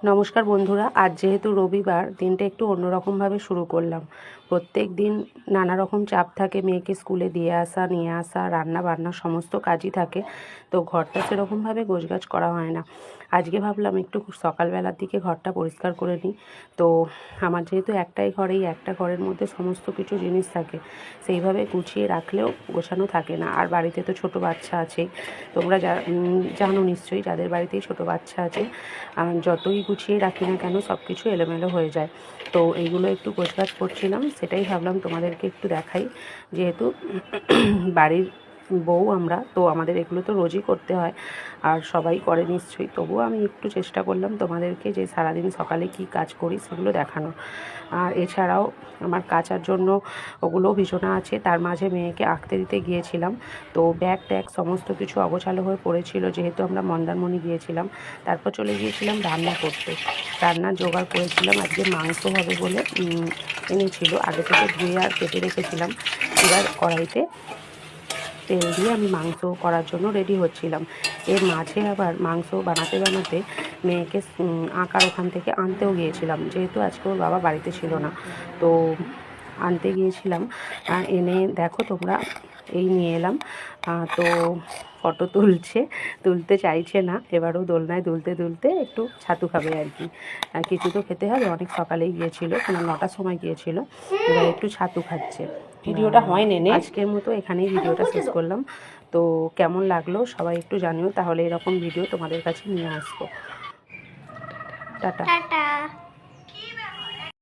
নমস্কার বন্ধুরা, আজ যেহেতু রবিবার, দিনটা একটু অন্যরকমভাবে শুরু করলাম। প্রত্যেক দিন নানা রকম চাপ থাকে, মেয়েকে স্কুলে দিয়ে আসা, নিয়ে আসা, রান্না বান্না সমস্ত কাজই থাকে। তো ঘরটা সেরকমভাবে গোছগাছ করা হয় না। আজকে ভাবলাম একটু সকালবেলার দিকে ঘরটা পরিষ্কার করে নিই। তো আমার যেহেতু একটাই ঘর, এই একটা ঘরের মধ্যে সমস্ত কিছু জিনিস থাকে, সেইভাবে গুছিয়ে রাখলেও গোছানো থাকে না। আর বাড়িতে তো ছোট বাচ্চা আছেই, তোমরা জানো নিশ্চয়ই, যাদের বাড়িতেই ছোট বাচ্চা আছে, যতই গুছিয়ে রাখি না কেন সব কিছু এলোমেলো হয়ে যায়। তো এইগুলো একটু গোছগাছ করছিলাম, সেটাই ভাবলাম তোমাদেরকে একটু দেখাই। যেহেতু বাড়ির বউ আমরা, তো আমাদের এগুলো তো রোজই করতে হয়, আর সবাই করে নিশ্চয়ই। তবুও আমি একটু চেষ্টা করলাম তোমাদেরকে যে সারাদিন সকালে কি কাজ করি সেগুলো দেখানোর। আর এছাড়াও আমার কাচার জন্য ওগুলোও বিছানা আছে, তার মাঝে মেয়েকে আঁকতে দিতে গিয়েছিলাম। তো ব্যাগ ট্যাগ সমস্ত কিছু অগোছালো হয়ে পড়েছিল, যেহেতু আমরা মন্দারমণি গিয়েছিলাম। তারপর চলে গিয়েছিলাম রান্না করতে। রান্নার জোগাড় করেছিলাম, আজকে মাংস হবে বলে এনেছিল, আগে থেকে ধুয়ে আর কেটে রেখেছিলাম। এবার কড়াইতে তেল দিয়ে আমি মাংস করার জন্য রেডি হচ্ছিলাম। এর মাঝে আবার মাংস বানাতে বানাতে মেয়েকে আঁকার ওখান থেকে আনতেও গিয়েছিলাম, যেহেতু আজকে ওর বাবা বাড়িতে ছিল না। তো আনতে গিয়েছিলাম, এনে দেখো তোমরা এই নিয়ে এলাম। তো ফটো তুলতে চাইছে না, এবারও দোলনায় দুলতে দুলতে একটু ছাতু খাবে আর কি। কিছু তো খেতে হবে, অনেক সকালেই গিয়েছিল, 9টার সময় গিয়েছিল, এবার একটু ছাতু খাচ্ছে। ভিডিওটা হয় নেনে, আজকের মতো এখানেই ভিডিওটা শেষ করলাম। তো কেমন লাগলো সবাই একটু জানিও, তাহলে এরকম ভিডিও তোমাদের কাছে নিয়ে আসবো। টাটা।